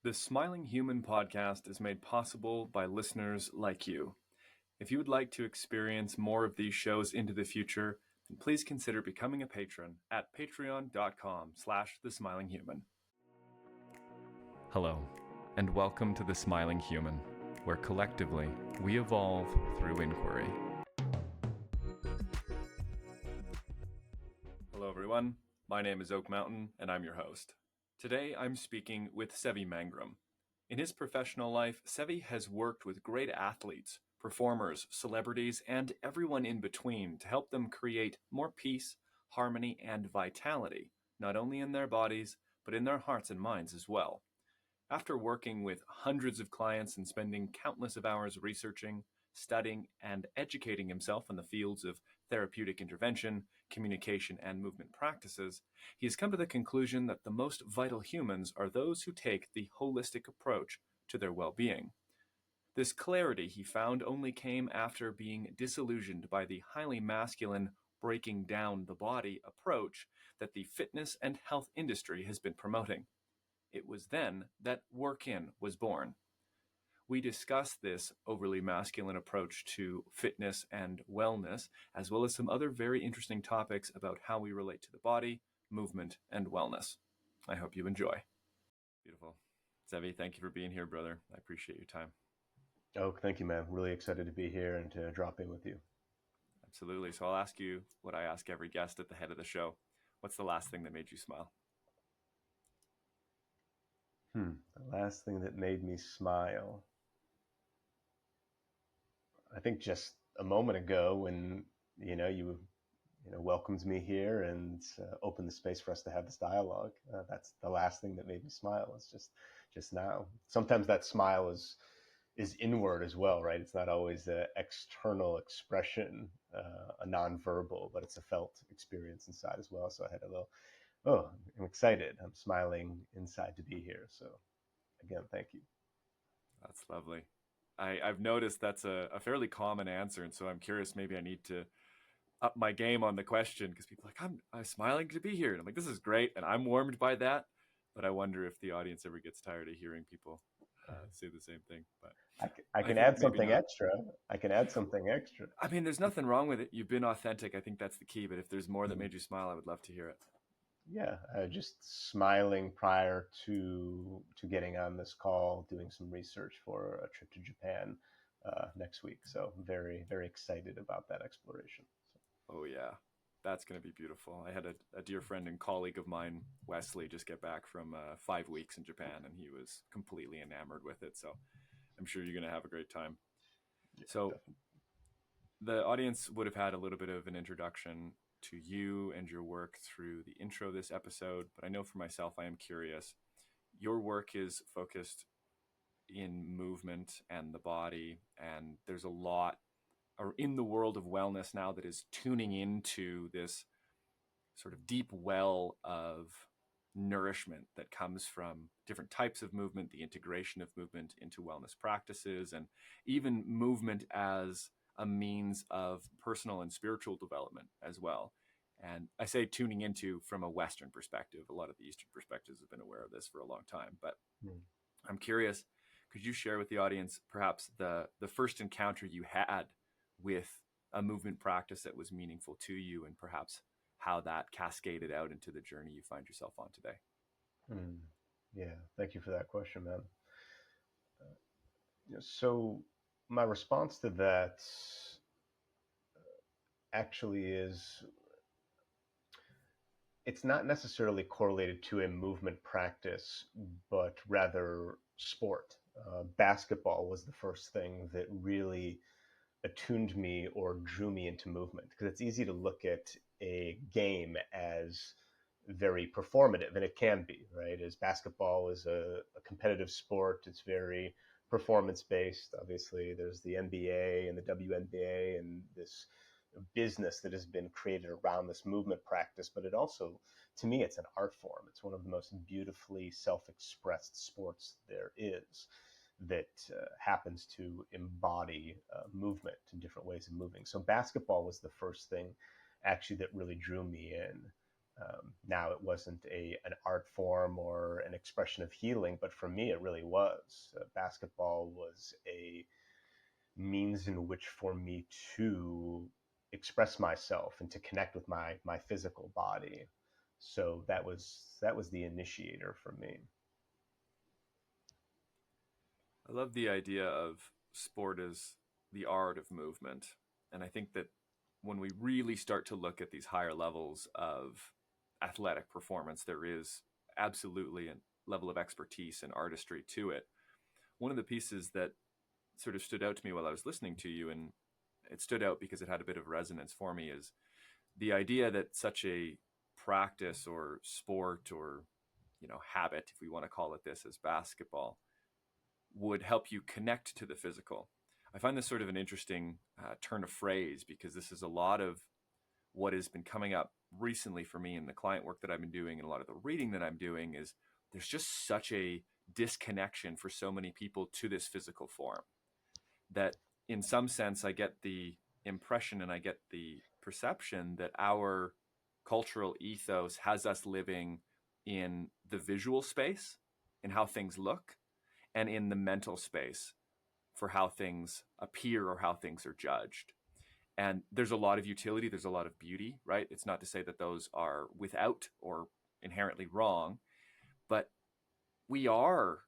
The Smiling Human podcast is made possible by listeners like you. If you would like to experience more of these shows into the future, then please consider becoming a patron at patreon.com/thesmilinghuman. Hello, and welcome to The Smiling Human, where collectively we evolve through inquiry. Hello everyone, my name is Oak Mountain and I'm your host. Today I'm speaking with Seve Mangrum. In his professional life, Seve has worked with great athletes, performers, celebrities, and everyone in between to help them create more peace, harmony, and vitality, not only in their bodies, but in their hearts and minds as well. After working with hundreds of clients and spending countless of hours researching, studying, and educating himself in the fields of therapeutic intervention, communication, and movement practices, he has come to the conclusion that the most vital humans are those who take the holistic approach to their well-being. This clarity, he found, only came after being disillusioned by the highly masculine breaking down the body approach that the fitness and health industry has been promoting. It was then that Work-In was born. We discuss this overly masculine approach to fitness and wellness, as well as some other very interesting topics about how we relate to the body, movement, and wellness. I hope you enjoy. Beautiful. Seve, thank you for being here, brother. I appreciate your time. Oh, thank you, man. Really excited to be here and to drop in with you. Absolutely. So I'll ask you what I ask every guest at the head of the show. What's the last thing that made you smile? The last thing that made me smile, I think just a moment ago when, you welcomed me here and opened the space for us to have this dialogue. That's the last thing that made me smile. It's just now. Sometimes that smile is inward as well, right? It's not always an external expression, a nonverbal, but it's a felt experience inside as well. So I had a little, oh, I'm excited. I'm smiling inside to be here. So again, thank you. That's lovely. I've noticed that's a fairly common answer. And so I'm curious, maybe I need to up my game on the question because people are like, I'm smiling to be here. And I'm like, this is great. And I'm warmed by that. But I wonder if the audience ever gets tired of hearing people say the same thing. But I can add something extra. I can add something extra. I mean, there's nothing wrong with it. You've been authentic. I think that's the key. But if there's more that made you smile, I would love to hear it. Yeah, just smiling prior to getting on this call, doing some research for a trip to Japan next week. So very, very excited about that exploration. Oh, yeah. That's going to be beautiful. I had a dear friend and colleague of mine, Wesley, just get back from 5 weeks in Japan, and he was completely enamored with it. So I'm sure you're going to have a great time. Yeah, so definitely. The audience would have had a little bit of an introduction to you and your work through the intro of this episode. But I know for myself, I am curious. Your work is focused in movement and the body, and there's a lot in the world of wellness now that is tuning into this sort of deep well of nourishment that comes from different types of movement, the integration of movement into wellness practices, and even movement as a means of personal and spiritual development as well. And I say tuning into from a Western perspective. A lot of the Eastern perspectives have been aware of this for a long time, but I'm curious, could you share with the audience perhaps the first encounter you had with a movement practice that was meaningful to you, and perhaps how that cascaded out into the journey you find yourself on today? Yeah, thank you for that question, man. So my response to that actually is, it's not necessarily correlated to a movement practice, but rather sport. Basketball was the first thing that really attuned me or drew me into movement, because it's easy to look at a game as very performative, and it can be, right? As basketball is a competitive sport, it's very performance based. Obviously, there's the NBA and the WNBA and this business that has been created around this movement practice, but it also, to me, it's an art form. It's one of the most beautifully self-expressed sports there is, that happens to embody movement and different ways of moving. So basketball was the first thing actually that really drew me in. Now, it wasn't an art form or an expression of healing, but for me, it really was. Basketball was a means in which for me to express myself and to connect with my physical body. So that was the initiator for me. I love the idea of sport as the art of movement. And I think that when we really start to look at these higher levels of athletic performance, there is absolutely a level of expertise and artistry to it. One of the pieces that sort of stood out to me while I was listening to you, and it stood out because it had a bit of resonance for me, is the idea that such a practice or sport or habit, if we want to call it this, as basketball, would help you connect to the physical. I find this sort of an interesting turn of phrase, because this is a lot of what has been coming up recently for me in the client work that I've been doing, and a lot of the reading that I'm doing, is there's just such a disconnection for so many people to this physical form, that in some sense I get the impression and I get the perception that our cultural ethos has us living in the visual space and how things look, and in the mental space for how things appear or how things are judged. And there's a lot of utility, there's a lot of beauty, right? It's not to say that those are without or inherently wrong, but we are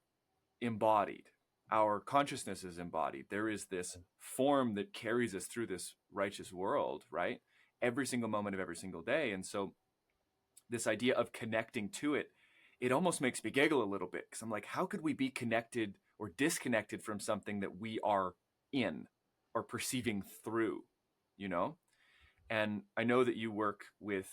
embodied. Our consciousness is embodied. There is this form that carries us through this righteous world, right? Every single moment of every single day. And so this idea of connecting to it, it almost makes me giggle a little bit, because I'm like, how could we be connected or disconnected from something that we are in or perceiving through, you know? And I know that you work with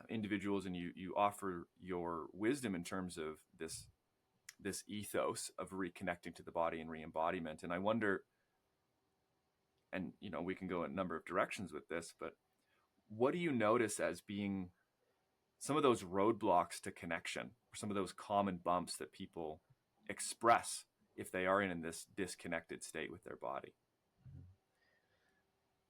individuals, and you offer your wisdom in terms of this ethos of reconnecting to the body and re-embodiment. And I wonder, and we can go in a number of directions with this, but what do you notice as being some of those roadblocks to connection, or some of those common bumps that people express if they are in this disconnected state with their body?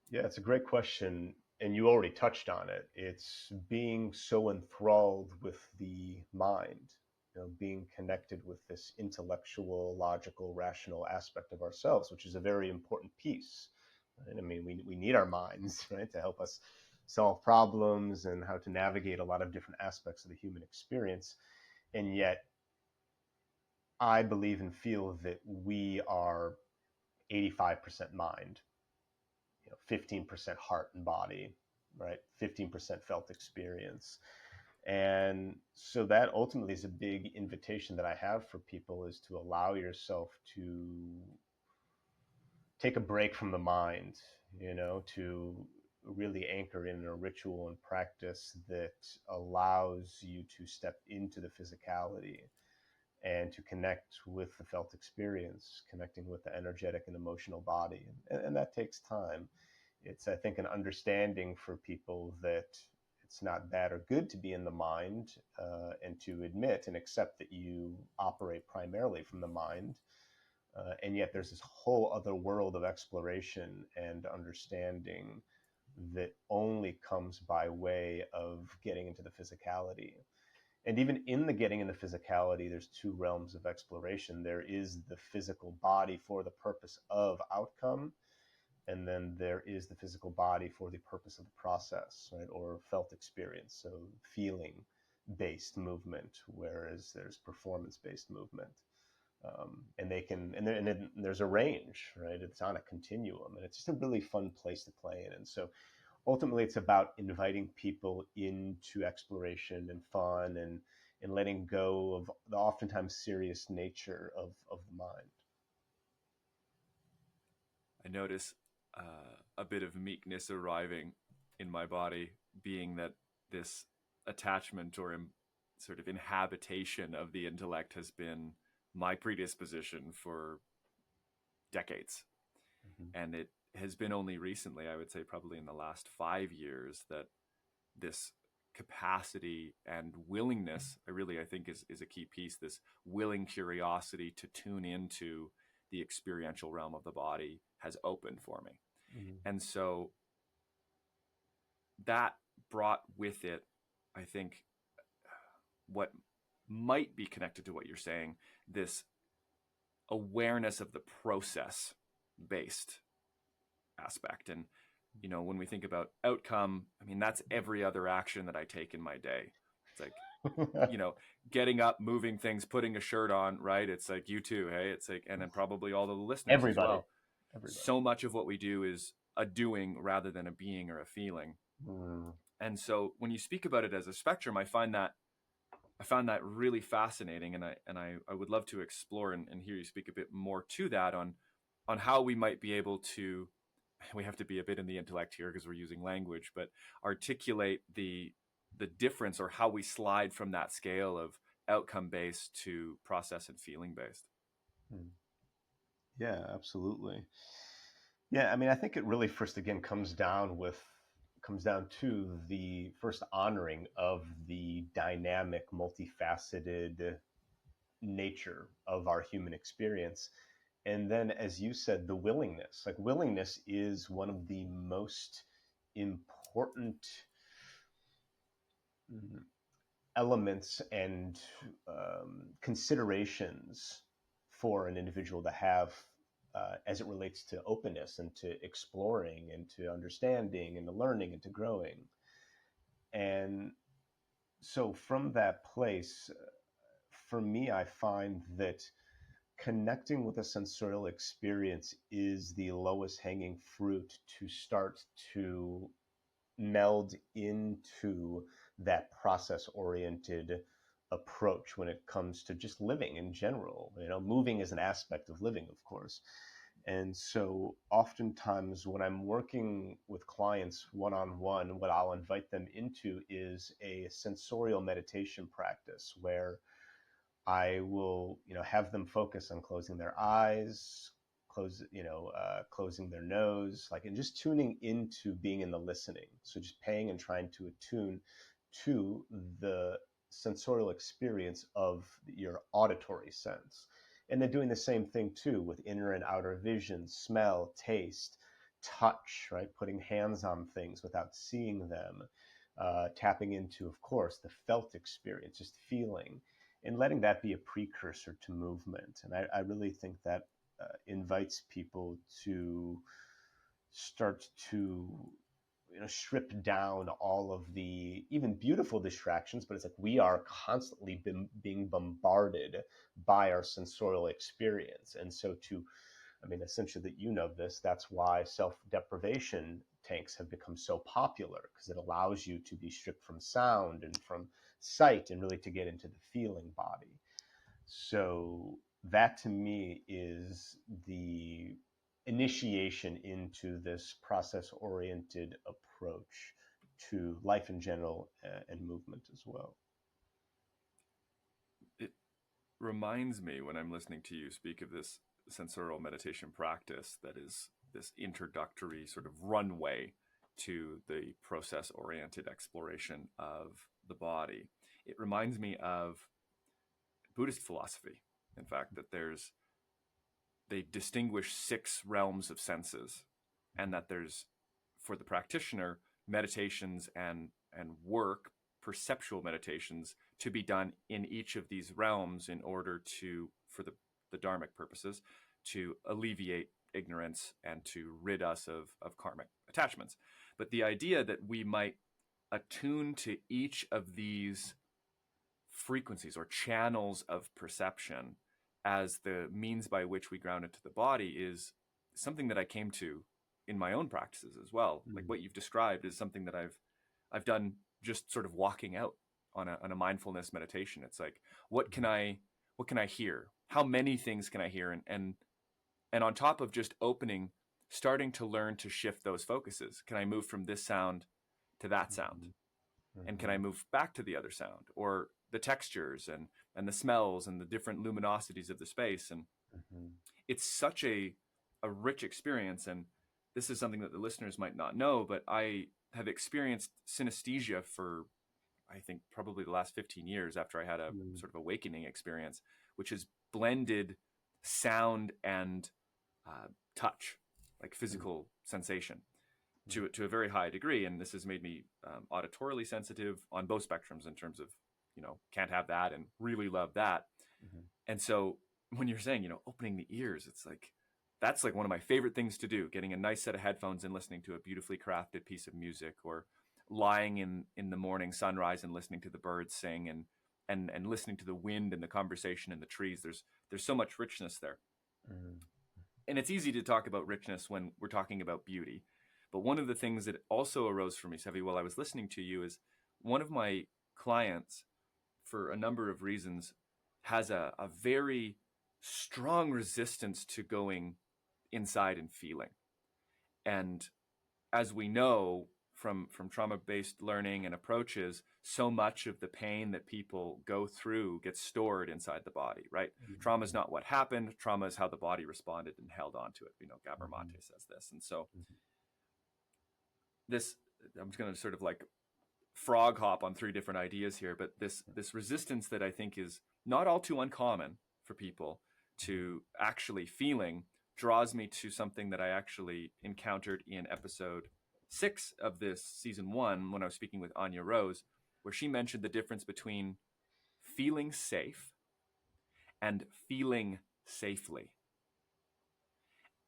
Yeah, it's a great question. And you already touched on it. It's being so enthralled with the mind, being connected with this intellectual, logical, rational aspect of ourselves, which is a very important piece. Right? I mean, we need our minds, right, to help us solve problems and how to navigate a lot of different aspects of the human experience. And yet, I believe and feel that we are 85% mind, 15% heart and body, right? 15% felt experience. And so that ultimately is a big invitation that I have for people, is to allow yourself to take a break from the mind, to really anchor in a ritual and practice that allows you to step into the physicality and to connect with the felt experience, connecting with the energetic and emotional body. And that takes time. It's, I think, an understanding for people that it's not bad or good to be in the mind, and to admit and accept that you operate primarily from the mind. And yet there's this whole other world of exploration and understanding that only comes by way of getting into the physicality. And even in the getting in the physicality, there's two realms of exploration. There is the physical body for the purpose of outcome, and then there is the physical body for the purpose of the process, right, or felt experience. So feeling based movement, whereas there's performance based movement. And they can, and then there's a range, right? It's on a continuum, and it's just a really fun place to play in. And so ultimately it's about inviting people into exploration and fun, and letting go of the oftentimes serious nature of the mind. I notice a bit of meekness arriving in my body, being that this attachment or sort of inhabitation of the intellect has been my predisposition for decades. Mm-hmm. And it has been only recently, I would say probably in the last 5 years, that this capacity and willingness, I think is a key piece, this willing curiosity to tune into the experiential realm of the body has opened for me. Mm-hmm. And so that brought with it, I think, what might be connected to what you're saying, this awareness of the process based aspect. And, when we think about outcome, I mean, that's every other action that I take in my day. It's like, getting up, moving things, putting a shirt on, right? It's like you too, hey? It's like, and then probably all the listeners as Everybody. well. So much of what we do is a doing rather than a being or a feeling. Mm. And so when you speak about it as a spectrum, I found that really fascinating, and I would love to explore and hear you speak a bit more to that on how we might be able to. We have to be a bit in the intellect here because we're using language, but articulate the difference, or how we slide from that scale of outcome based to process and feeling based. Mm. Yeah, absolutely. Yeah, I mean, I think it really first again comes down to the first honoring of the dynamic, multifaceted nature of our human experience. And then, as you said, the willingness. Like, willingness is one of the most important mm, elements and considerations for an individual to have as it relates to openness and to exploring and to understanding and to learning and to growing. And so, from that place, for me, I find that connecting with a sensorial experience is the lowest hanging fruit to start to meld into that process oriented approach when it comes to just living in general. Moving is an aspect of living, of course. And so oftentimes when I'm working with clients one on one, what I'll invite them into is a sensorial meditation practice where I will, have them focus on closing their eyes, closing their nose, like, and just tuning into being in the listening. So just paying and trying to attune to the sensorial experience of your auditory sense. And then doing the same thing too with inner and outer vision, smell, taste, touch, right? Putting hands on things without seeing them, tapping into, of course, the felt experience, just feeling and letting that be a precursor to movement. And I really think that invites people to start to strip down all of the even beautiful distractions, but it's like we are constantly being bombarded by our sensorial experience. And so essentially that this, that's why self-deprivation tanks have become so popular, because it allows you to be stripped from sound and from sight and really to get into the feeling body. So that to me is the initiation into this process oriented approach to life in general and movement as well. It reminds me, when I'm listening to you speak of this sensorial meditation practice, that is this introductory sort of runway to the process oriented exploration of the body. It reminds me of Buddhist philosophy, in fact, that they distinguish 6 realms of senses, and that there's, for the practitioner, meditations and work, perceptual meditations, to be done in each of these realms in order to, for the dharmic purposes, to alleviate ignorance and to rid us of karmic attachments. But the idea that we might attune to each of these frequencies or channels of perception as the means by which we ground into the body is something that I came to in my own practices as well. Like what you've described is something that I've done just sort of walking out on a mindfulness meditation. It's like, what can I hear? How many things can I hear? And on top of just opening, starting to learn to shift those focuses. Can I move from this sound to that sound? And can I move back to the other sound, or the textures and the smells and the different luminosities of the space? And it's such a rich experience. And this is something that the listeners might not know, but I have experienced synesthesia for, I think, probably the last 15 years after I had a sort of awakening experience, which has blended sound and touch, like physical sensation, to a very high degree. And this has made me auditorily sensitive on both spectrums in terms of can't have that and really love that. Mm-hmm. And so when you're saying, opening the ears, it's like, that's like one of my favorite things to do, getting a nice set of headphones and listening to a beautifully crafted piece of music, or lying in the morning sunrise and listening to the birds sing, and listening to the wind and the conversation in the trees. There's so much richness there. Mm-hmm. And it's easy to talk about richness when we're talking about beauty. But one of the things that also arose for me, Sevi, while I was listening to you, is one of my clients, for a number of reasons, has a very strong resistance to going inside and feeling. And as we know from trauma-based learning and approaches, so much of the pain that people go through gets stored inside the body, right? Trauma is not what happened. Trauma is how the body responded and held on to it. Gabor Mm-hmm. Mate says this. And so this, I'm just going to sort of like frog hop on three different ideas here, but this resistance that I think is not all too uncommon for people to actually feeling draws me to something that I actually encountered in episode 6 of this season 1 when I was speaking with Anya Rose, where she mentioned the difference between feeling safe and feeling safely.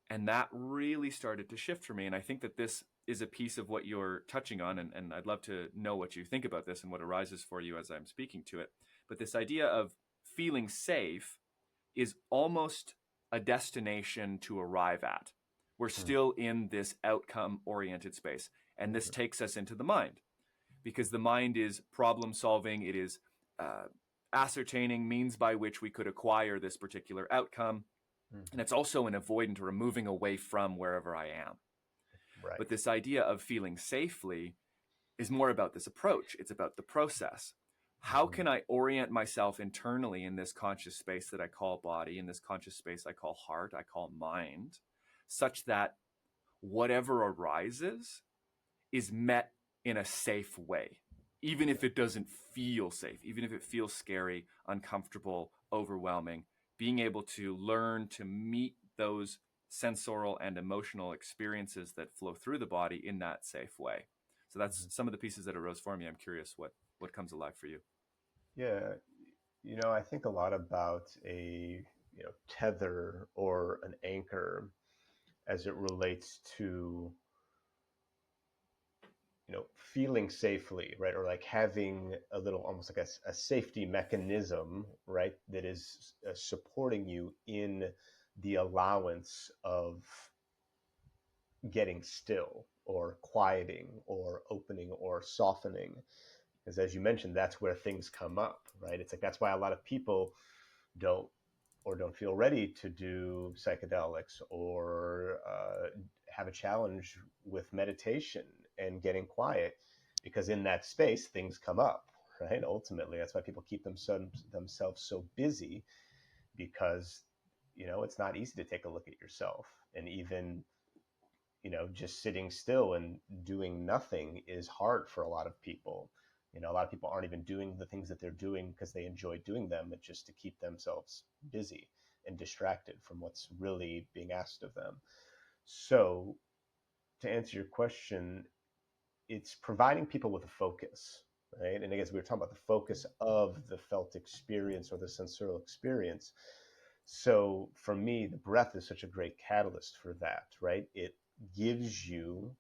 And that really started to shift for me. And I think that this is a piece of what you're touching on. And I'd love to know what you think about this and what arises for you as I'm speaking to it. But this idea of feeling safe is almost a destination to arrive at. We're still in this outcome oriented space. And this takes us into the mind, because the mind is problem solving. It is ascertaining means by which we could acquire this particular outcome. And it's also an avoidant or a moving away from wherever I am. Right. But this idea of feeling safely is more about this approach. It's about the process. How can I orient myself internally in this conscious space that I call body, in this conscious space I call heart, I call mind, such that whatever arises is met in a safe way, even if it doesn't feel safe, even if it feels scary, uncomfortable, overwhelming, being able to learn to meet those sensorial and emotional experiences that flow through the body in that safe way. So that's some of the pieces that arose for me. I'm curious what comes alive for you. Yeah, I think a lot about a tether or an anchor as it relates to feeling safely, right? Or like having a little, almost like a safety mechanism, right? That is supporting you in the allowance of getting still or quieting or opening or softening. Because as you mentioned, that's where things come up, right? It's like, that's why a lot of people don't don't feel ready to do psychedelics or have a challenge with meditation and getting quiet, because in that space things come up, right? Ultimately, that's why people keep themselves so busy, because it's not easy to take a look at yourself. And even just sitting still and doing nothing is hard for a lot of people. A lot of people aren't even doing the things that they're doing because they enjoy doing them, but just to keep themselves busy and distracted from what's really being asked of them. So, to answer your question, it's providing people with a focus, right? And I guess we were talking about the focus of the felt experience or the sensorial experience. So, for me, the breath is such a great catalyst for that, right? It gives you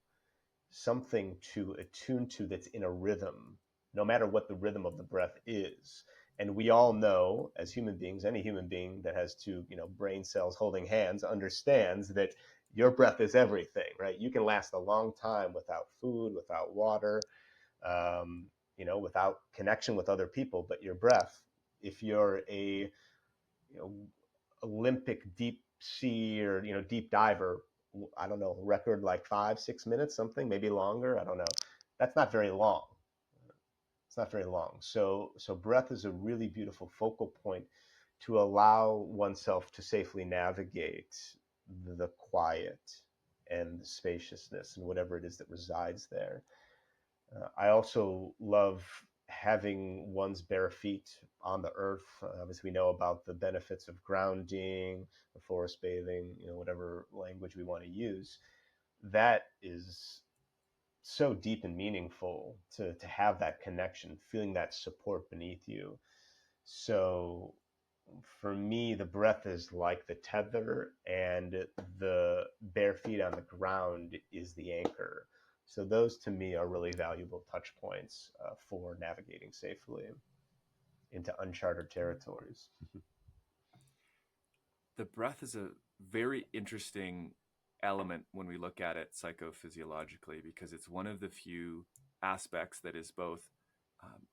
something to attune to that's in a rhythm, no matter what the rhythm of the breath is. And we all know, as human beings, any human being that has two, brain cells holding hands understands that your breath is everything, right? You can last a long time without food, without water, without connection with other people. But your breath, if you're a Olympic deep sea or deep diver, I don't know, record like 5-6 minutes, something maybe longer, I don't know. That's not very long. It's not very long. So breath is a really beautiful focal point to allow oneself to safely navigate the quiet and the spaciousness and whatever it is that resides there. I also love having one's bare feet on the earth. Obviously, we know about the benefits of grounding, forest bathing, whatever language we want to use. That is so deep and meaningful to have that connection, feeling that support beneath you. So for me, the breath is like the tether, and the bare feet on the ground is the anchor. So those to me are really valuable touch points for navigating safely into uncharted territories. The breath is a very interesting element when we look at it psychophysiologically, because it's one of the few aspects that is both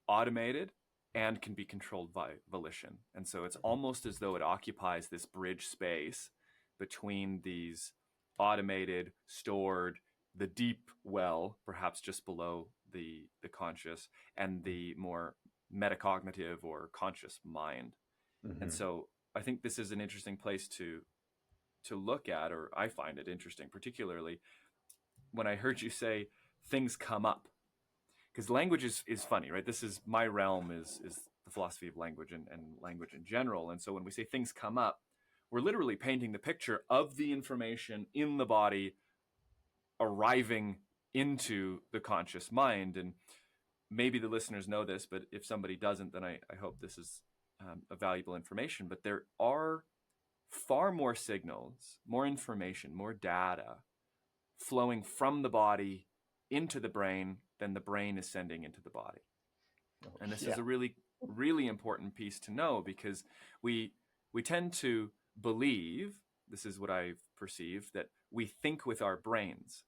automated and can be controlled by volition. And so it's almost as though it occupies this bridge space between these automated, stored, the deep well, perhaps just below the conscious, and the more metacognitive or conscious mind. And Mm-hmm. so I think this is an interesting place to look at, or I find it interesting, particularly when I heard you say things come up. Because language is funny, right? This is my realm is the philosophy of language and language in general. And so when we say things come up, we're literally painting the picture of the information in the body arriving into the conscious mind. And maybe the listeners know this, but if somebody doesn't, then I hope this is a valuable information. But there are far more signals, more information, more data flowing from the body into the brain than the brain is sending into the body. And this is Yeah. a really, really important piece to know, because we we tend to believe, this is what I've perceived, that we think with our brains.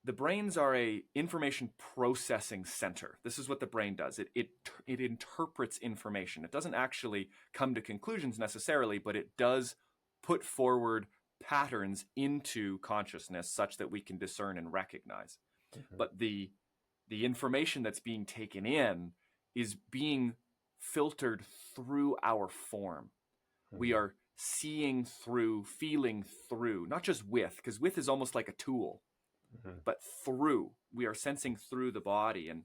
The brains are a information processing center. This is what the brain does. It interprets information. It doesn't actually come to conclusions necessarily, but it does put forward patterns into consciousness such that we can discern and recognize. Mm-hmm. But the information that's being taken in is being filtered through our form. We are seeing through, feeling through, not just with, because with is almost like a tool, Mm-hmm. but through. We are sensing through the body. And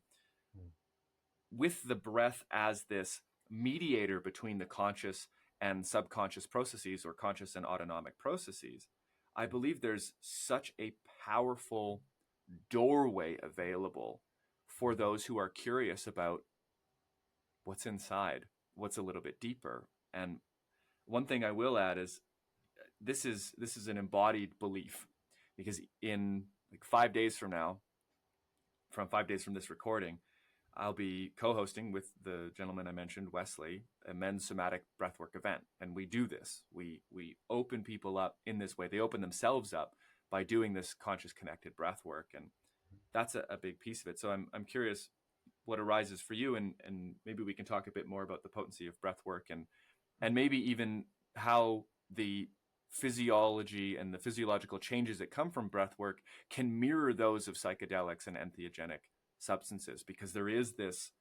with the breath as this mediator between the conscious and subconscious processes, or conscious and autonomic processes, I believe there's such a powerful doorway available for those who are curious about what's inside, what's a little bit deeper. And one thing I will add is this is an embodied belief, because in like 5 days from now, from 5 days from this recording, I'll be co-hosting with the gentleman I mentioned, Wesley, a men's somatic breathwork event. And we do this. We open people up in this way. They open themselves up by doing this conscious connected breathwork. And that's a big piece of it. So I'm curious what arises for you, and maybe we can talk a bit more about the potency of breathwork, and maybe even how the physiology and the physiological changes that come from breathwork can mirror those of psychedelics and entheogenic substances, because there is this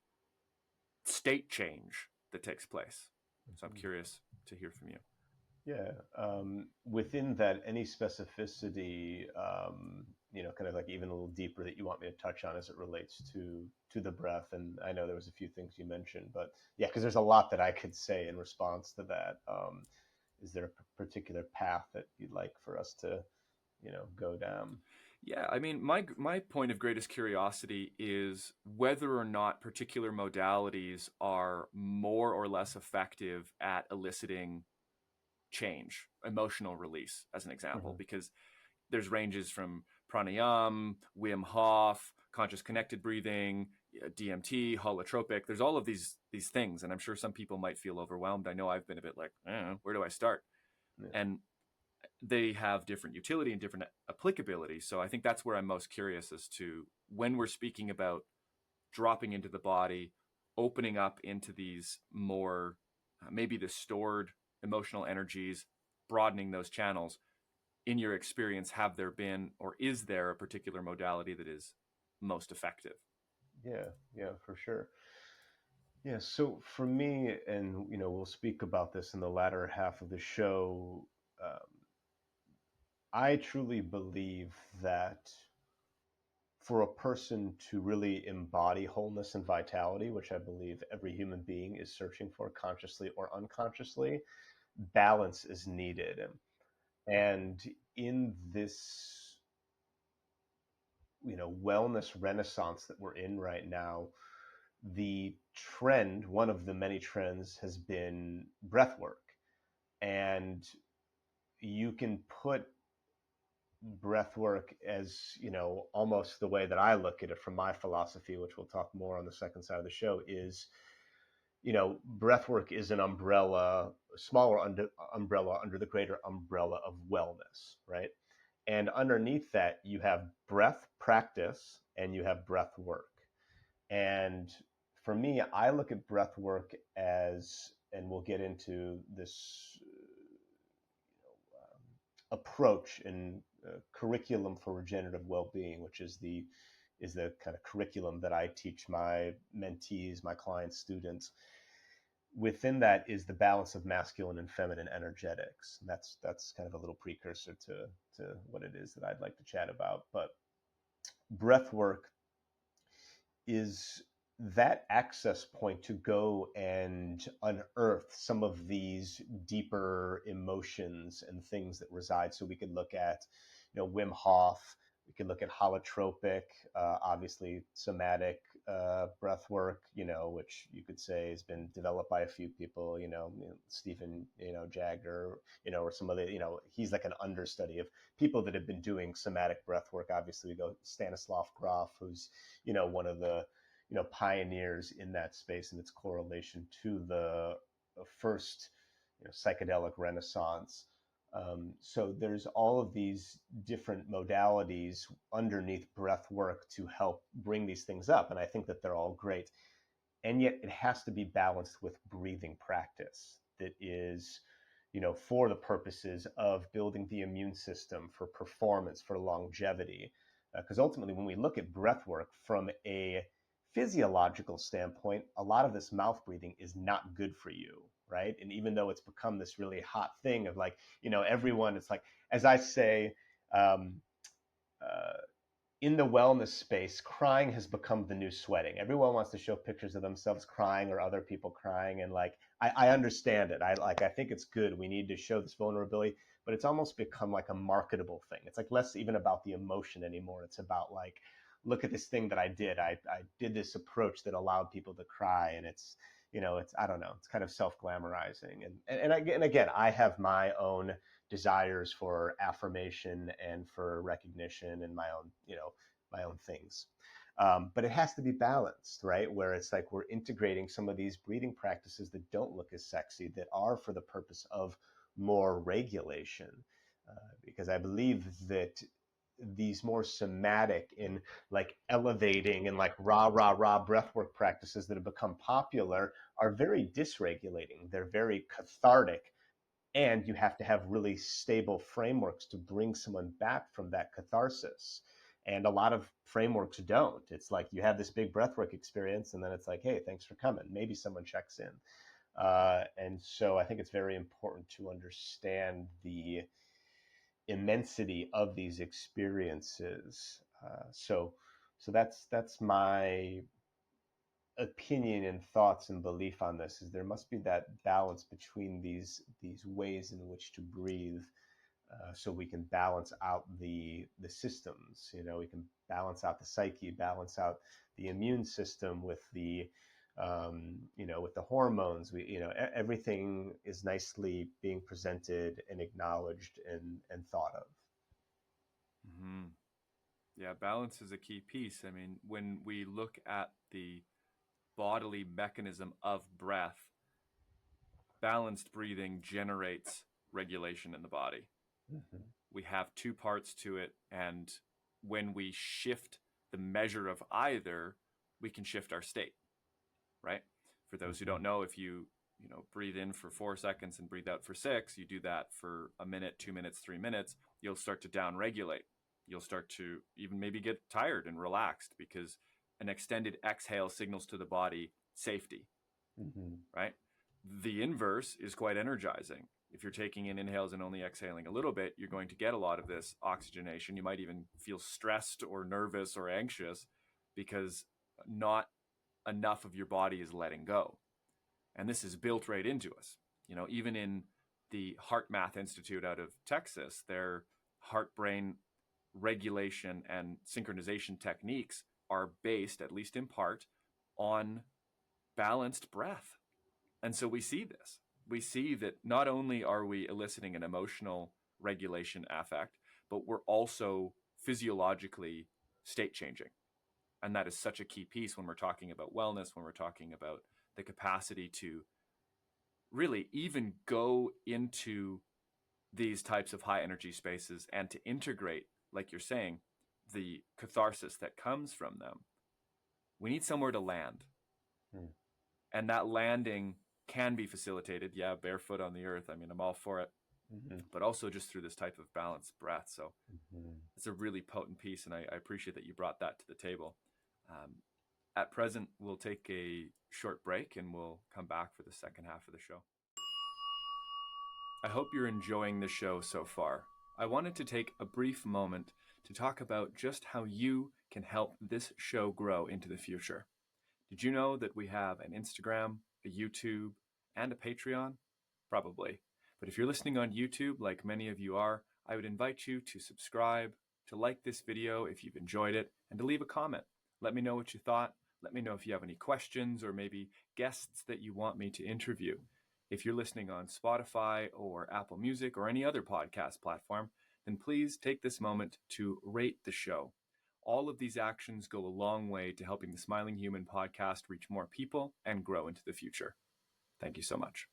state change that takes place. So I'm Mm-hmm. curious to hear from you. Yeah. Within that, any specificity, kind of like even a little deeper that you want me to touch on as it relates to the breath. And I know there was a few things you mentioned, but yeah, because there's a lot that I could say in response to that. Is there a particular path that you'd like for us to, go down? Yeah, I mean, my point of greatest curiosity is whether or not particular modalities are more or less effective at eliciting change, emotional release, as an example, Mm-hmm. because there's ranges from pranayam, Wim Hof, conscious connected breathing, DMT, holotropic. There's all of these things, and I'm sure some people might feel overwhelmed. I know I've been a bit like, where do I start? Yeah. And they have different utility and different applicability. So I think that's where I'm most curious as to when we're speaking about dropping into the body, opening up into these more maybe the stored emotional energies, broadening those channels. In your experience, have there been, or is there, a particular modality that is most effective? Yeah, yeah, for sure. Yeah, so for me, and we'll speak about this in the latter half of the show. Um, I truly believe that for a person to really embody wholeness and vitality, which I believe every human being is searching for consciously or unconsciously, balance is needed. And in this wellness renaissance that we're in right now, the trend, one of the many trends, has been breath work. And you can put breath work as, almost the way that I look at it from my philosophy, which we'll talk more on the second side of the show, is, breath work is an umbrella, a smaller umbrella under the greater umbrella of wellness, right? And underneath that, you have breath practice and you have breath work. And for me, I look at breath work as, and we'll get into this approach and curriculum for regenerative well-being, which is the kind of curriculum that I teach my mentees, my clients, students. Within that is the balance of masculine and feminine energetics. And that's kind of a little precursor to what it is that I'd like to chat about. But breath work is that access point to go and unearth some of these deeper emotions and things that reside. So we could look at, Wim Hof. We could look at holotropic, obviously somatic breath work, which you could say has been developed by a few people, Stephen, Jagger, or some other, he's like an understudy of people that have been doing somatic breath work. Obviously, we go Stanislav Grof, who's, one of the, pioneers in that space and its correlation to the first, psychedelic renaissance. So there's all of these different modalities underneath breath work to help bring these things up. And I think that they're all great. And yet it has to be balanced with breathing practice that is, for the purposes of building the immune system, for performance, for longevity. Because ultimately, when we look at breath work from a physiological standpoint, a lot of this mouth breathing is not good for you, right? And even though it's become this really hot thing of like, everyone, it's like, as I say, um, uh, in the wellness space, crying has become the new sweating. Everyone wants to show pictures of themselves crying or other people crying. And like, I understand it. I think it's good. We need to show this vulnerability, but it's almost become like a marketable thing. It's like less even about the emotion anymore. It's about like, look at this thing that I did. I did this approach that allowed people to cry. And it's, I don't know, it's kind of self-glamorizing. And again, I have my own desires for affirmation and for recognition and my own, my own things. But it has to be balanced, right? Where it's like we're integrating some of these breathing practices that don't look as sexy, that are for the purpose of more regulation. Because I believe that these more somatic in like elevating and like rah breathwork practices that have become popular are very dysregulating. They're very cathartic, and you have to have really stable frameworks to bring someone back from that catharsis. And a lot of frameworks don't. It's like you have this big breathwork experience, and then it's like, hey, thanks for coming. Maybe someone checks in. And so I think it's very important to understand the immensity of these experiences. So that's my opinion and thoughts and belief on this. Is there must be that balance between these ways in which to breathe, so we can balance out the systems. We can balance out the psyche, balance out the immune system with the with the hormones. Everything is nicely being presented and acknowledged and thought of. Mm-hmm. Yeah, balance is a key piece. I mean, when we look at the bodily mechanism of breath, balanced breathing generates regulation in the body. Mm-hmm. We have two parts to it, and when we shift the measure of either, we can shift our state, right? For those who Mm-hmm. don't know, if you breathe in for 4 seconds and breathe out for 6, you do that for a minute, 2 minutes, 3 minutes, you'll start to down regulate. You'll start to even maybe get tired and relaxed, because an extended exhale signals to the body safety, Mm-hmm. right? The inverse is quite energizing. If you're taking in inhales and only exhaling a little bit, you're going to get a lot of this oxygenation. You might even feel stressed or nervous or anxious because not enough of your body is letting go. And this is built right into us. Even in the Heart Math Institute out of Texas, their heart brain regulation and synchronization techniques are based, at least in part, on balanced breath. And so we see this. We see that not only are we eliciting an emotional regulation affect, but we're also physiologically state changing. And that is such a key piece when we're talking about wellness, when we're talking about the capacity to really even go into these types of high energy spaces and to integrate, like you're saying, the catharsis that comes from them. We need somewhere to land. Mm. And that landing can be facilitated, barefoot on the earth. I mean, I'm all for it, but also just through this type of balanced breath. So it's a really potent piece, and I appreciate that you brought that to the table. At present, we'll take a short break and we'll come back for the second half of the show. I hope you're enjoying the show so far. I wanted to take a brief moment to talk about just how you can help this show grow into the future. Did you know that we have an Instagram, a YouTube, and a Patreon? Probably. But if you're listening on YouTube, like many of you are, I would invite you to subscribe, to like this video if you've enjoyed it, and to leave a comment. Let me know what you thought. Let me know if you have any questions or maybe guests that you want me to interview. If you're listening on Spotify or Apple Music or any other podcast platform, then please take this moment to rate the show. All of these actions go a long way to helping the Smiling Human podcast reach more people and grow into the future. Thank you so much.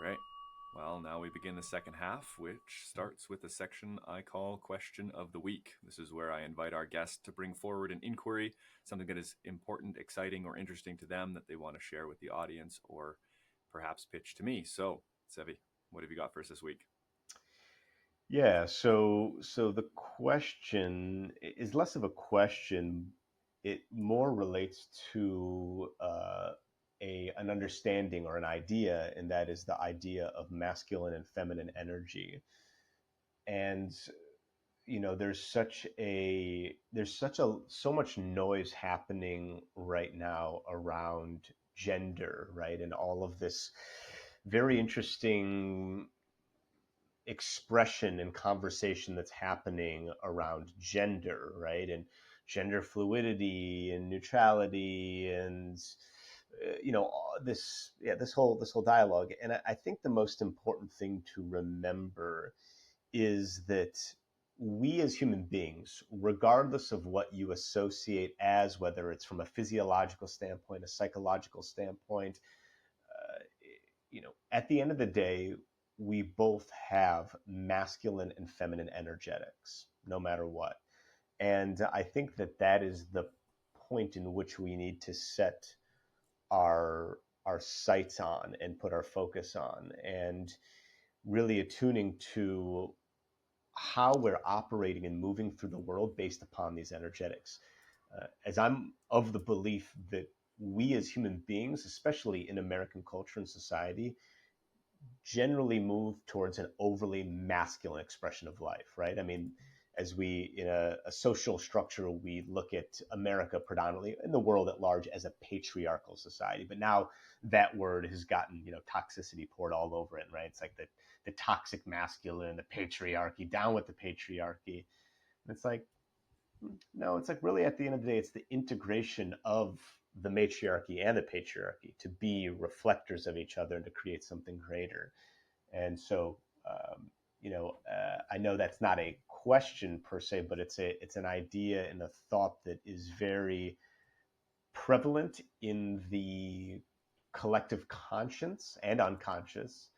Great. Well, now we begin the second half, which starts with a section I call Question of the Week. This is where I invite our guests to bring forward an inquiry, something that is important, exciting, or interesting to them that they want to share with the audience or perhaps pitch to me. So, Seve, what have you got for us this week? Yeah, so the question is less of a question. It more relates to an understanding or an idea, and that is the idea of masculine and feminine energy. And there's so much noise happening right now around gender, right? And all of this very interesting expression and conversation that's happening around gender, right? And gender fluidity and neutrality and this whole dialogue. And I think the most important thing to remember is that we as human beings, regardless of what you associate as, whether it's from a physiological standpoint, a psychological standpoint, uh, at the end of the day, we both have masculine and feminine energetics, no matter what. And I think that is the point in which we need to set our sights on and put our focus on, and really attuning to how we're operating and moving through the world based upon these energetics. As I'm of the belief that we as human beings, especially in American culture and society, generally move towards an overly masculine expression of life, right? I mean, as we, in a social structure, we look at America predominantly, and the world at large, as a patriarchal society. But now that word has gotten, toxicity poured all over it, right? It's like the toxic masculine, the patriarchy, down with the patriarchy. And it's like, no, it's like really at the end of the day, it's the integration of the matriarchy and the patriarchy to be reflectors of each other and to create something greater. And so, I know that's not a question per se, but it's an idea and a thought that is very prevalent in the collective conscience and unconscious,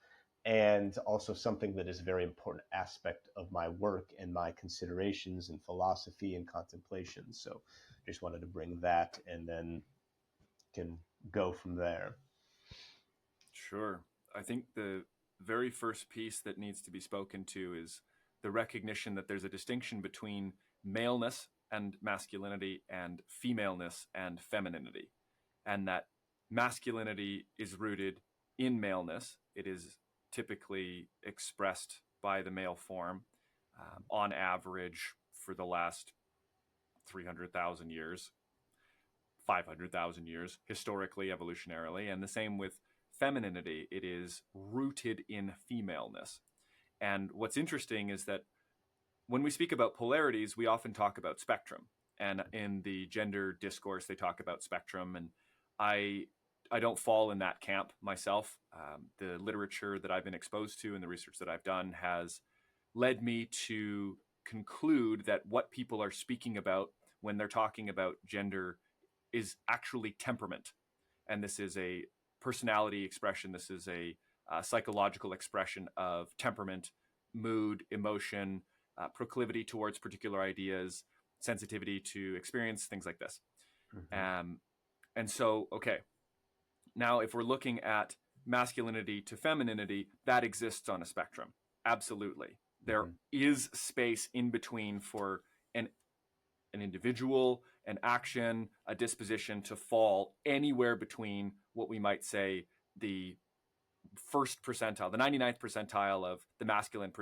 and also something that is a very important aspect of my work and my considerations and philosophy and contemplation. So just wanted to bring that, and then can go from there. Sure. I think the very first piece that needs to be spoken to is the recognition that there's a distinction between maleness and masculinity and femaleness and femininity, and that masculinity is rooted in maleness. It is typically expressed by the male form on average for the last 300,000 years, 500,000 years, historically, evolutionarily. And the same with femininity. It is rooted in femaleness. And what's interesting is that when we speak about polarities, we often talk about spectrum. And in the gender discourse, they talk about spectrum. And I, I don't fall in that camp myself. The literature that I've been exposed to and the research that I've done has led me to conclude that what people are speaking about when they're talking about gender is actually temperament. And this is a personality expression. This is a psychological expression of temperament, mood, emotion, proclivity towards particular ideas, sensitivity to experience, things like this. Mm-hmm. And so, okay, now if we're looking at masculinity to femininity, that exists on a spectrum. Absolutely. There Mm-hmm. is space in between for an individual, an action, a disposition to fall anywhere between what we might say the first percentile, the 99th percentile of the masculine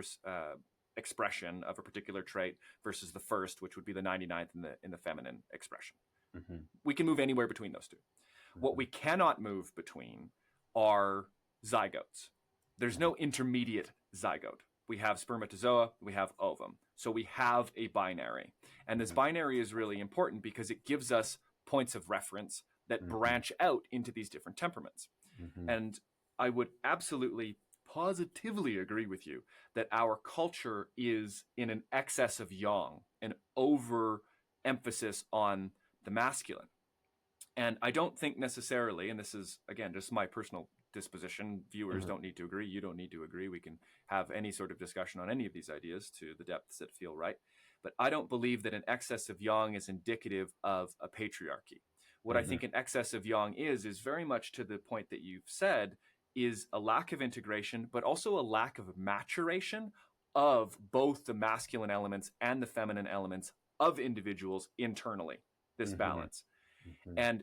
expression of a particular trait versus the first, which would be the 99th in the feminine expression. Mm-hmm. We can move anywhere between those two. What Mm-hmm. we cannot move between are zygotes. There's no intermediate zygote. We have spermatozoa, we have ovum. So we have a binary. And this Mm-hmm. binary is really important because it gives us points of reference that Mm-hmm. branch out into these different temperaments. Mm-hmm. And I would absolutely, positively agree with you that our culture is in an excess of yang, an over emphasis on the masculine. And I don't think necessarily, and this is, again, just my personal disposition, viewers Mm-hmm. don't need to agree, you don't need to agree. We can have any sort of discussion on any of these ideas to the depths that feel right. But I don't believe that an excess of yang is indicative of a patriarchy. What I Mm-hmm. think an excess of yang is very much to the point that you've said, is a lack of integration, but also a lack of maturation of both the masculine elements and the feminine elements of individuals internally, this Mm-hmm. balance. Mm-hmm. And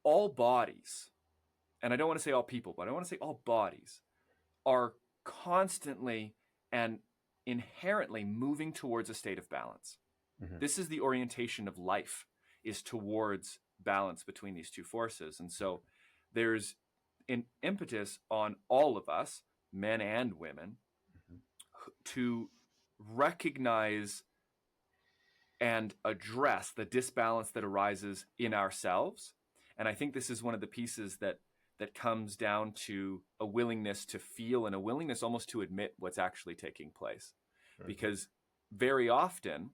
all bodies, and I don't want to say all people, but I want to say all bodies are constantly and inherently moving towards a state of balance. Mm-hmm. This is the orientation of life, is towards balance between these two forces. And so there's an impetus on all of us, men and women, Mm-hmm. to recognize and address the disbalance that arises in ourselves. And I think this is one of the pieces that comes down to a willingness to feel and a willingness almost to admit what's actually taking place. Mm-hmm. Because very often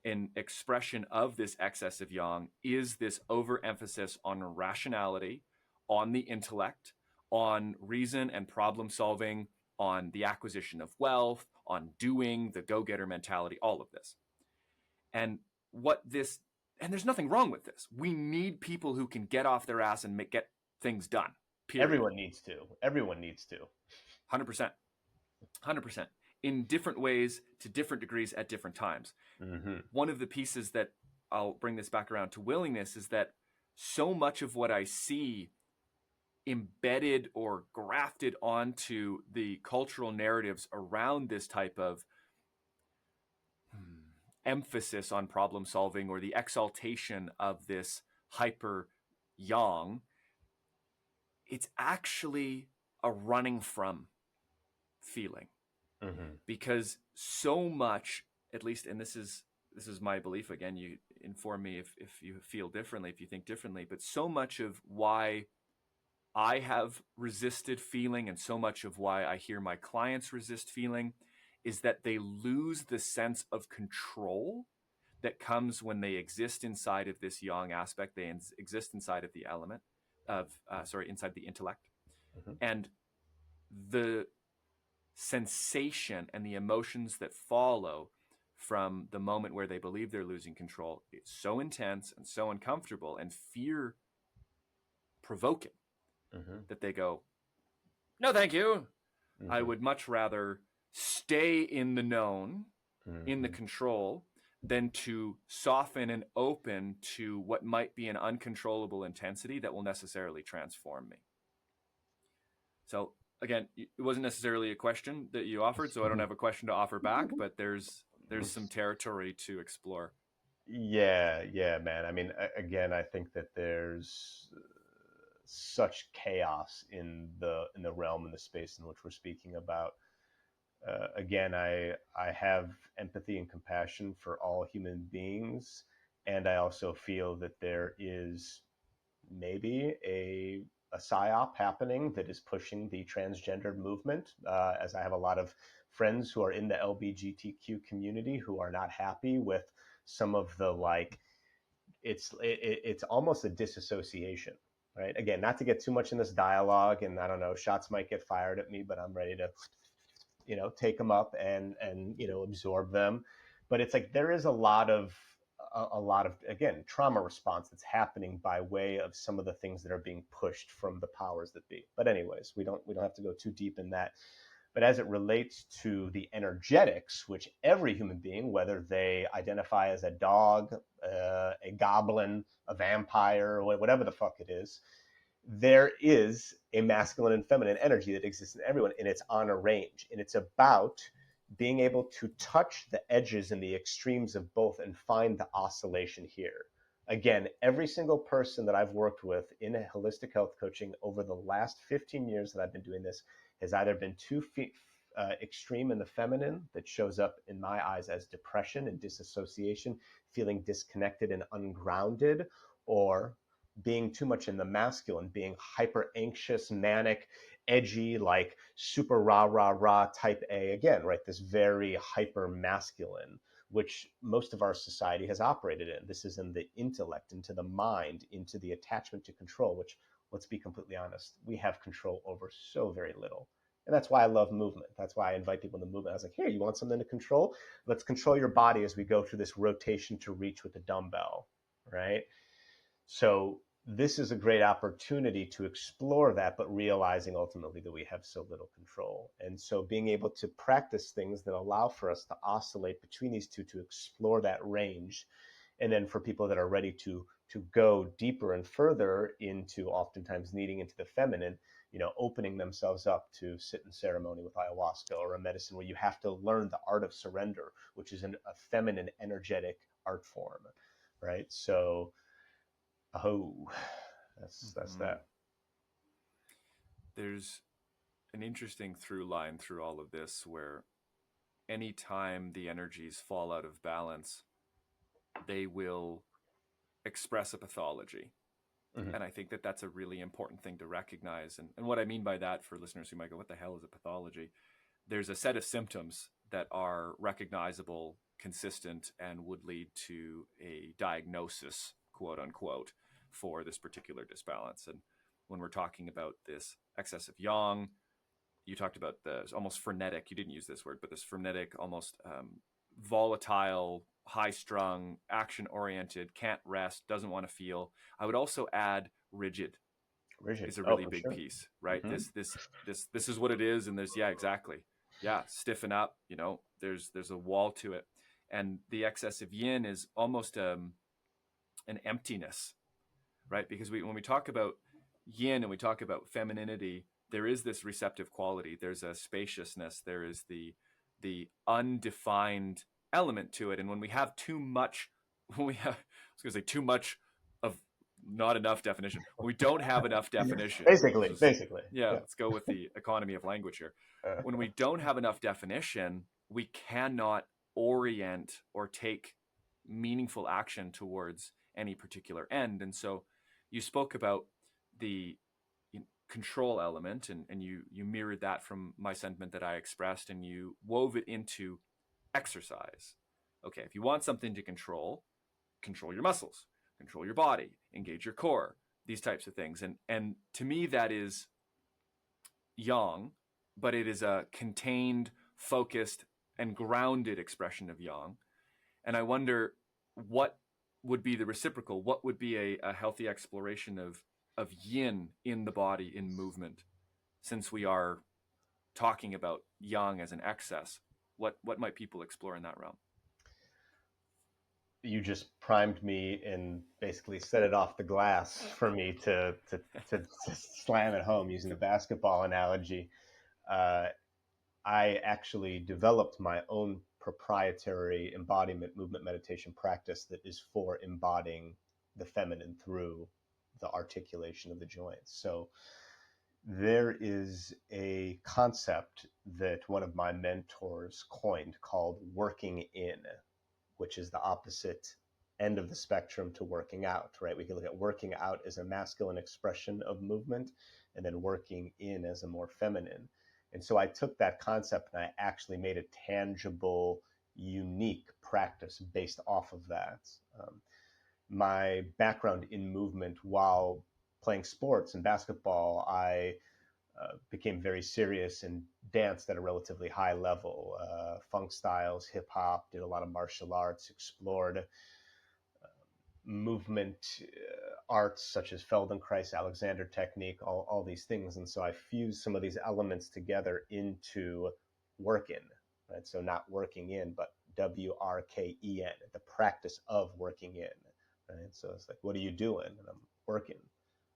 an expression of this excess of yang is this overemphasis on rationality, on the intellect, on reason and problem solving, on the acquisition of wealth, on doing, the go-getter mentality, all of this. And what this, and there's nothing wrong with this. We need people who can get off their ass and get things done. Period. Everyone needs to. Everyone needs to. 100%. 100%. In different ways, to different degrees, at different times. Mm-hmm. One of the pieces that I'll bring this back around to willingness is that so much of what I see embedded or grafted onto the cultural narratives around this type of emphasis on problem solving or the exaltation of this hyper yang, it's actually a running from feeling. Mm-hmm. Because so much, at least, and this is my belief, again, you inform me if you feel differently, if you think differently, but so much of why I have resisted feeling and so much of why I hear my clients resist feeling is that they lose the sense of control that comes when they exist inside of this yang aspect. They exist inside of the element of, inside the intellect. Mm-hmm. And the sensation and the emotions that follow from the moment where they believe they're losing control is so intense and so uncomfortable and fear provoking Mm-hmm. that they go, no, thank you. Mm-hmm. I would much rather stay in the known, Mm-hmm. in the control, than to soften and open to what might be an uncontrollable intensity that will necessarily transform me. So again, it wasn't necessarily a question that you offered, so I don't have a question to offer back, but there's some territory to explore. Yeah, man. I mean, again, I think that there's such chaos in the realm and the space in which we're speaking about. Again, I have empathy and compassion for all human beings, and I also feel that there is maybe a psyop happening that is pushing the transgendered movement. As I have a lot of friends who are in the LGBTQ community who are not happy with some of the like, it's almost a disassociation, right? Again, not to get too much in this dialogue, and I don't know, shots might get fired at me, but I'm ready to, take them up and absorb them. But it's like there is a lot of again trauma response that's happening by way of some of the things that are being pushed from the powers that be. But anyways, we don't have to go too deep in that. But as it relates to the energetics, which every human being, whether they identify as a dog, a goblin, a vampire, or whatever the fuck it is, there is a masculine and feminine energy that exists in everyone, and it's on a range. And it's about being able to touch the edges and the extremes of both and find the oscillation here. Again, every single person that I've worked with in holistic health coaching over the last 15 years that I've been doing this has either been too extreme in the feminine, that shows up in my eyes as depression and disassociation, feeling disconnected and ungrounded, or being too much in the masculine, being hyper anxious, manic, edgy, like super rah, rah, rah type A. Again, right? This very hyper masculine, which most of our society has operated in. This is in the intellect, into the mind, into the attachment to control, which, let's be completely honest, we have control over so very little. And that's why I love movement. That's why I invite people in the movement. I was like, here, you want something to control? Let's control your body as we go through this rotation to reach with the dumbbell, right? So this is a great opportunity to explore that, but realizing ultimately that we have so little control. And so being able to practice things that allow for us to oscillate between these two, to explore that range. And then for people that are ready to go deeper and further into oftentimes needing into the feminine, opening themselves up to sit in ceremony with ayahuasca, or a medicine where you have to learn the art of surrender, which is a feminine energetic art form, right? So oh, that's Mm-hmm. that. There's an interesting through line through all of this where anytime the energies fall out of balance, they will express a pathology. Mm-hmm. And I think that that's a really important thing to recognize. And what I mean by that, for listeners who might go, what the hell is a pathology? There's a set of symptoms that are recognizable, consistent, and would lead to a diagnosis, quote unquote, for this particular disbalance. And when we're talking about this excess of yang, you talked about the almost frenetic, you didn't use this word, but this frenetic, almost volatile, high strung, action oriented, can't rest, doesn't want to feel. I would also add rigid Rigid. is a Oh, really for big sure. piece, right? Mm-hmm. This is what it is, and there's, yeah, exactly, yeah, stiffen up. There's a wall to it, and the excess of yin is almost an emptiness, right? Because when we talk about yin and we talk about femininity, there is this receptive quality. There's a spaciousness. There is the undefined element to it. And when we have too much, when we have, I was going to say too much of not enough definition. When we don't have enough definition, Basically. yeah, Yeah. let's go with the economy of language here. When Uh, we don't have enough definition, we cannot orient or take meaningful action towards any particular end. And so you spoke about the control element, and you mirrored that from my sentiment that I expressed, and you wove it into exercise. Okay, if you want something to control your muscles, control your body, engage your core, these types of things. And to me, that is yang, but it is a contained, focused, and grounded expression of yang. And I wonder what would be the reciprocal, what would be a healthy exploration of yin in the body in movement, since we are talking about yang as an excess. What might people explore in that realm? you just primed me and basically set it off the glass for me to slam it home using the basketball analogy. Uh, I actually developed my own proprietary embodiment movement meditation practice that is for embodying the feminine through the articulation of the joints. So There is a concept that one of my mentors coined called working in, which is the opposite end of the spectrum to working out, right? We can look at working out as a masculine expression of movement and then working in as a more feminine. And so I took that concept and I actually made a tangible, unique practice based off of that. My background in movement while playing sports and basketball, I became very serious and danced at a relatively high level. Funk styles, hip hop, did a lot of martial arts, explored movement arts such as Feldenkrais, Alexander technique, all these things. And so I fused some of these elements together into working, right? So not working in, but WRKEN, the practice of working in, right? So it's like, what are you doing? And I'm working,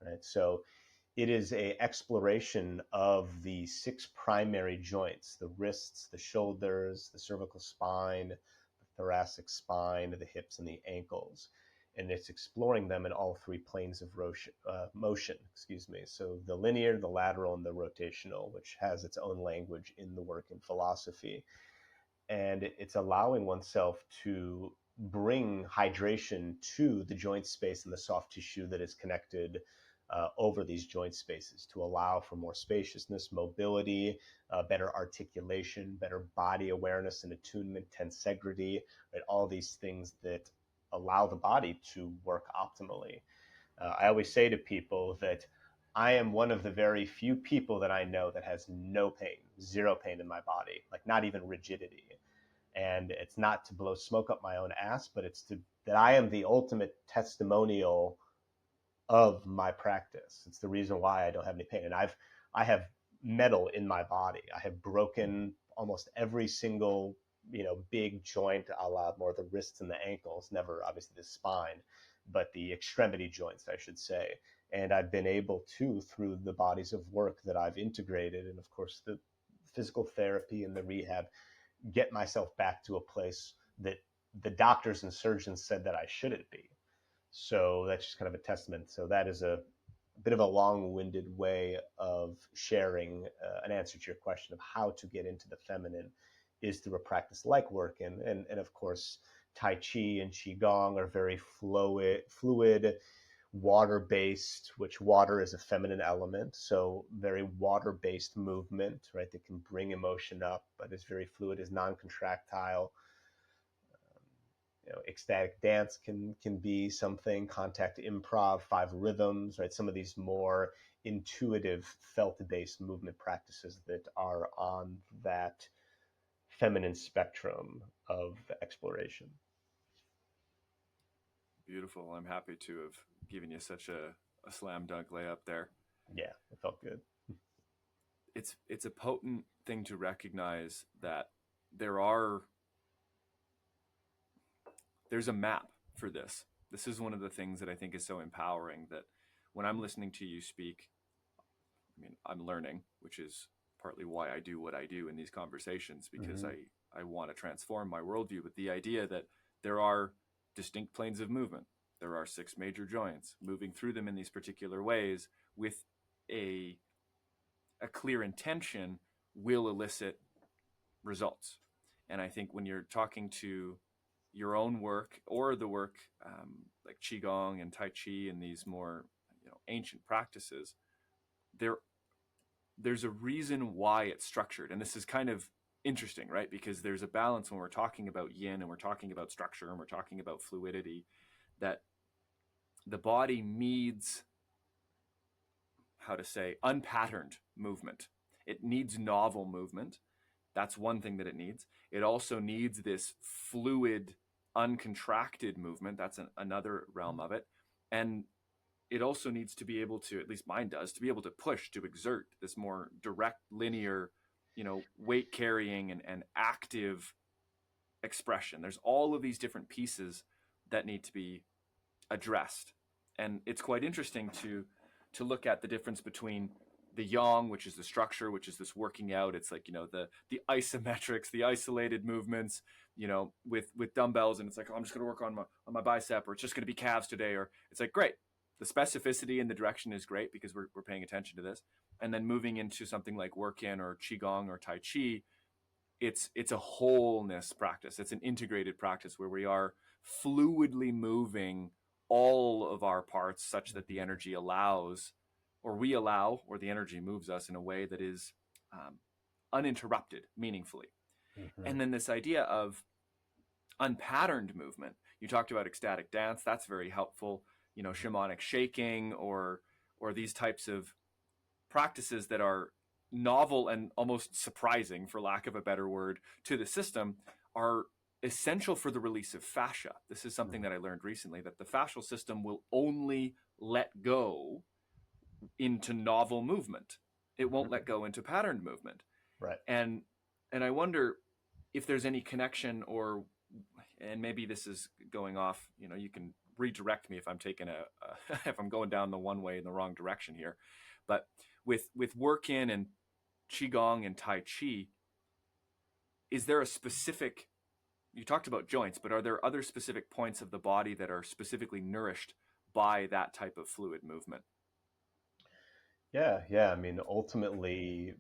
right? So it is a exploration of the 6 primary joints: the wrists, the shoulders, the cervical spine, the thoracic spine, the hips, and the ankles. And it's exploring them in all 3 planes of motion. So the linear, the lateral, and the rotational, which has its own language in the work in philosophy. And it's allowing oneself to bring hydration to the joint space and the soft tissue that is connected over these joint spaces, to allow for more spaciousness, mobility, better articulation, better body awareness and attunement, tensegrity, right? All these things that allow the body to work optimally. I always say to people that I am one of the very few people that I know that has no pain, zero pain in my body, like not even rigidity. And it's not to blow smoke up my own ass, but it's to that I am the ultimate testimonial of my practice. It's the reason why I don't have any pain. And I have metal in my body. I have broken almost every single, big joint, a la more the wrists and the ankles, never obviously the spine, but the extremity joints, I should say. And I've been able to, through the bodies of work that I've integrated, and of course the physical therapy and the rehab, get myself back to a place that the doctors and surgeons said that I shouldn't be. So that's just kind of a testament. So that is a bit of a long-winded way of sharing an answer to your question of how to get into the feminine is through a practice like work. And of course, Tai Chi and Qigong are very fluid, water-based, which water is a feminine element. So very water-based movement, right, that can bring emotion up, but is very fluid, is non-contractile. Ecstatic dance can be something, contact improv, 5 rhythms, right? Some of these more intuitive, felt-based movement practices that are on that feminine spectrum of exploration. Beautiful. I'm happy to have given you such a slam dunk layup there. Yeah, it felt good. It's a potent thing to recognize that there are there's a map for this. This is one of the things that I think is so empowering, that when I'm listening to you speak, I mean, I'm learning, which is partly why I do what I do in these conversations, because Mm-hmm. I want to transform my worldview with the idea that there are distinct planes of movement. There are 6 major joints. Moving through them in these particular ways with a a clear intention will elicit results. And I think when you're talking to your own work or the work like Qigong and Tai Chi and these more ancient practices, there there's a reason why it's structured. And this is kind of interesting, right? Because there's a balance when we're talking about yin and we're talking about structure and we're talking about fluidity, that the body needs, how to say, unpatterned movement. It needs novel movement. That's one thing that it needs. It also needs this fluid, uncontracted movement. That's another realm of it. And it also needs to be able to, at least mine does, to be able to push, to exert this more direct, linear, weight carrying and active expression. There's all of these different pieces that need to be addressed. And it's quite interesting to look at the difference between the yang, which is the structure, which is this working out. It's like, the isometrics, the isolated movements, with dumbbells, and it's like, oh, I'm just going to work on my bicep, or it's just going to be calves today, or it's like, great. the specificity in the direction is great because we're paying attention to this. And then moving into something like work in or Qigong or Tai Chi, it's a wholeness practice. It's an integrated practice where we are fluidly moving all of our parts such that the energy allows, or we allow, or the energy moves us in a way that is uninterrupted meaningfully. Mm-hmm. And then this idea of unpatterned movement. You talked about ecstatic dance. That's very helpful. You know, shamanic shaking or these types of practices that are novel and almost surprising, for lack of a better word, to the system are essential for the release of fascia. This is something that I learned recently, that the fascial system will only let go into novel movement. It won't Mm-hmm. let go into patterned movement. Right. And and I wonder if there's any connection, or and maybe this is going off, you know, you can redirect me if I'm taking if I'm going down the one way in the wrong direction here. But with work in and Qigong and Tai Chi, is there a specific, you talked about joints, but are there other specific points of the body that are specifically nourished by that type of fluid movement? Yeah, yeah. I mean, ultimately,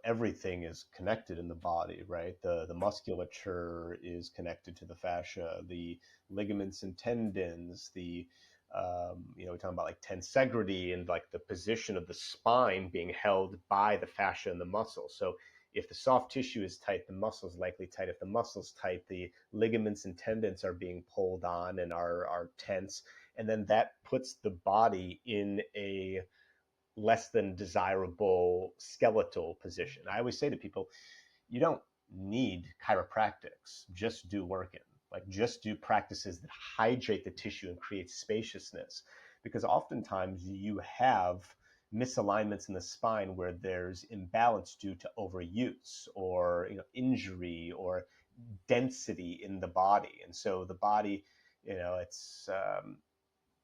everything is connected in the body, right? The musculature is connected to the fascia, the ligaments and tendons, we're talking about like tensegrity and like the position of the spine being held by the fascia and the muscle. So if the soft tissue is tight, the muscle is likely tight. If the muscle's tight, the ligaments and tendons are being pulled on and are tense. And then that puts the body in a less than desirable skeletal position. I always say to people, you don't need chiropractics, just do work in. Like just do practices that hydrate the tissue and create spaciousness. Because oftentimes you have misalignments in the spine where there's imbalance due to overuse or injury or density in the body. And so the body, it's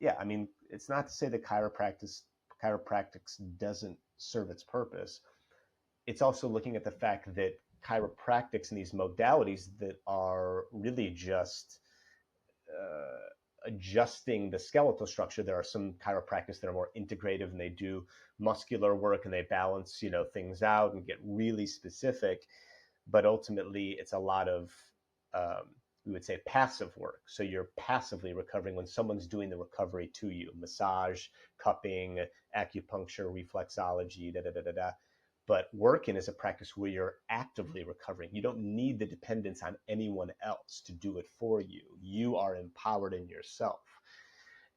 yeah, I mean, it's not to say that chiropractics doesn't serve its purpose. It's also looking at the fact that chiropractics and these modalities that are really just adjusting the skeletal structure. There are some chiropractors that are more integrative and they do muscular work and they balance, things out and get really specific. But ultimately, it's a lot of we would say passive work. So you're passively recovering when someone's doing the recovery to you: massage, cupping, acupuncture, reflexology, da da da da da. But working is a practice where you're actively recovering. You don't need the dependence on anyone else to do it for you. You are empowered in yourself.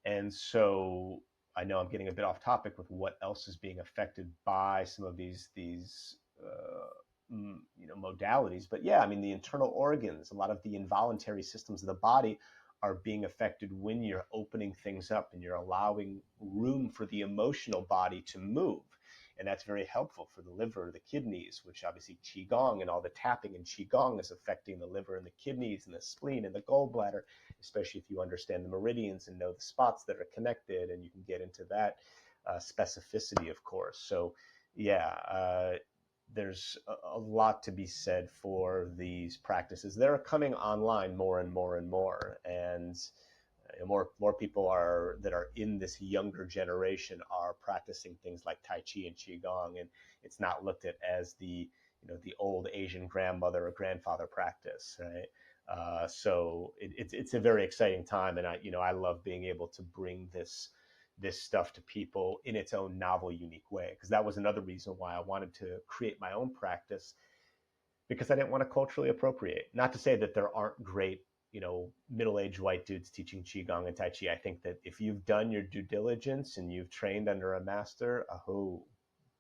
And so I know I'm getting a bit off topic with what else is being affected by some of these modalities. But yeah, I mean, the internal organs, a lot of the involuntary systems of the body are being affected when you're opening things up and you're allowing room for the emotional body to move. And that's very helpful for the liver, the kidneys, which obviously Qigong and all the tapping in Qigong is affecting the liver and the kidneys and the spleen and the gallbladder, especially if you understand the meridians and know the spots that are connected, and you can get into that specificity, of course. So yeah, there's a lot to be said for these practices. They're coming online more and more and more, and more people are that are in this younger generation are practicing things like Tai Chi and Qigong, and it's not looked at as the old Asian grandmother or grandfather practice, right? So it's a very exciting time, and I love being able to bring this stuff to people in its own novel, unique way. Because that was another reason why I wanted to create my own practice, because I didn't want to culturally appropriate. Not to say that there aren't great, middle-aged white dudes teaching Qigong and Tai Chi. I think that if you've done your due diligence and you've trained under a master, oh,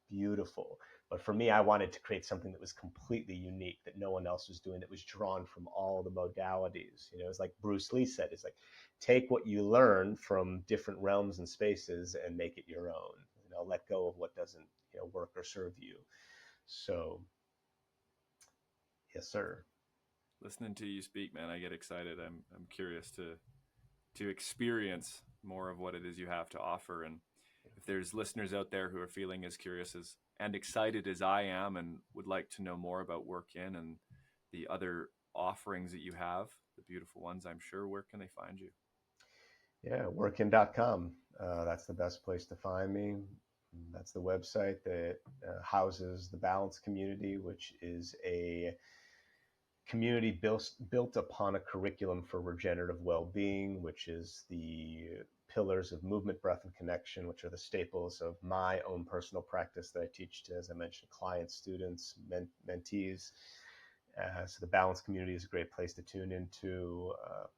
beautiful. But for me, I wanted to create something that was completely unique, that no one else was doing, that was drawn from all the modalities. It's like Bruce Lee said, it's like, take what you learn from different realms and spaces and make it your own. Let go of what doesn't, work or serve you. So, yes, sir. Listening to you speak, man, I get excited. I'm curious to experience more of what it is you have to offer. And if there's listeners out there who are feeling as curious as and excited as I am and would like to know more about Work In and the other offerings that you have, the beautiful ones, I'm sure, where can they find you? Yeah, workin.com. That's the best place to find me. That's the website that houses the Balance Community, which is a community built upon a curriculum for regenerative well-being, which is the pillars of movement, breath, and connection, which are the staples of my own personal practice that I teach to, as I mentioned, clients, students, mentees. So the Balance Community is a great place to tune into.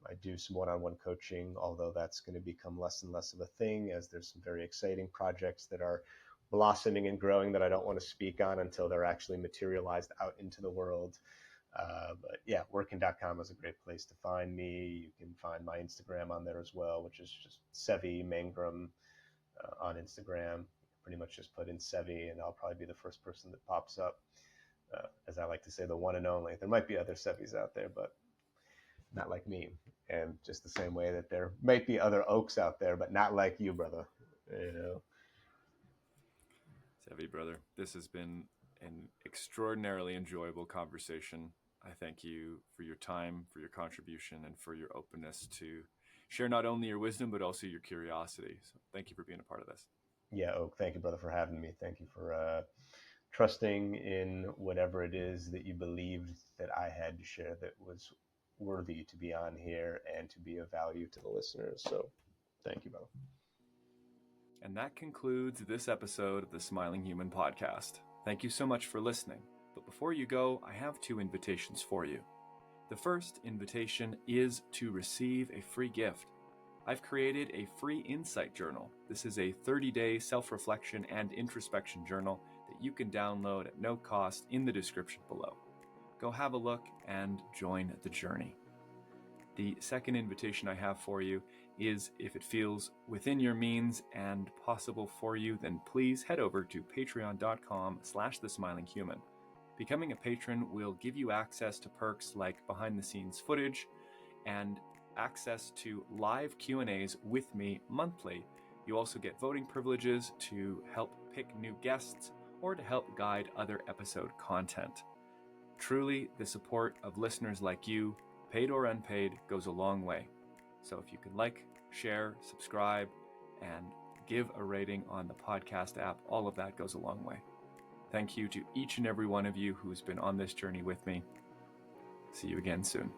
I do some one-on-one coaching, although that's going to become less and less of a thing as there's some very exciting projects that are blossoming and growing that I don't want to speak on until they're actually materialized out into the world. But yeah, working.com is a great place to find me. You can find my Instagram on there as well, which is just Seve Mangrum on Instagram. Pretty much just put in Seve, and I'll probably be the first person that pops up. As I like to say, the one and only. There might be other Seves out there, but not like me. And just the same way that there might be other Oaks out there, but not like you, brother. You know. Seve, brother, this has been an extraordinarily enjoyable conversation. I thank you for your time, for your contribution, and for your openness to share not only your wisdom, but also your curiosity. So thank you for being a part of this. Yeah, Oak, thank you, brother, for having me. Thank you for trusting in whatever it is that you believed that I had to share that was worthy to be on here and to be of value to the listeners. So thank you, brother. And that concludes this episode of the Smiling Human podcast. Thank you so much for listening. But before you go, I have 2 invitations for you. The first invitation is to receive a free gift. I've created a free insight journal. This is a 30-day self-reflection and introspection journal that you can download at no cost in the description below. Go have a look and join the journey. The second invitation I have for you is, if it feels within your means and possible for you, then please head over to patreon.com/thesmilinghuman. Becoming a patron will give you access to perks like behind-the-scenes footage and access to live Q&As with me monthly. You also get voting privileges to help pick new guests or to help guide other episode content. Truly, the support of listeners like you, paid or unpaid, goes a long way. So if you could like, share, subscribe, and give a rating on the podcast app, all of that goes a long way. Thank you to each and every one of you who's been on this journey with me. See you again soon.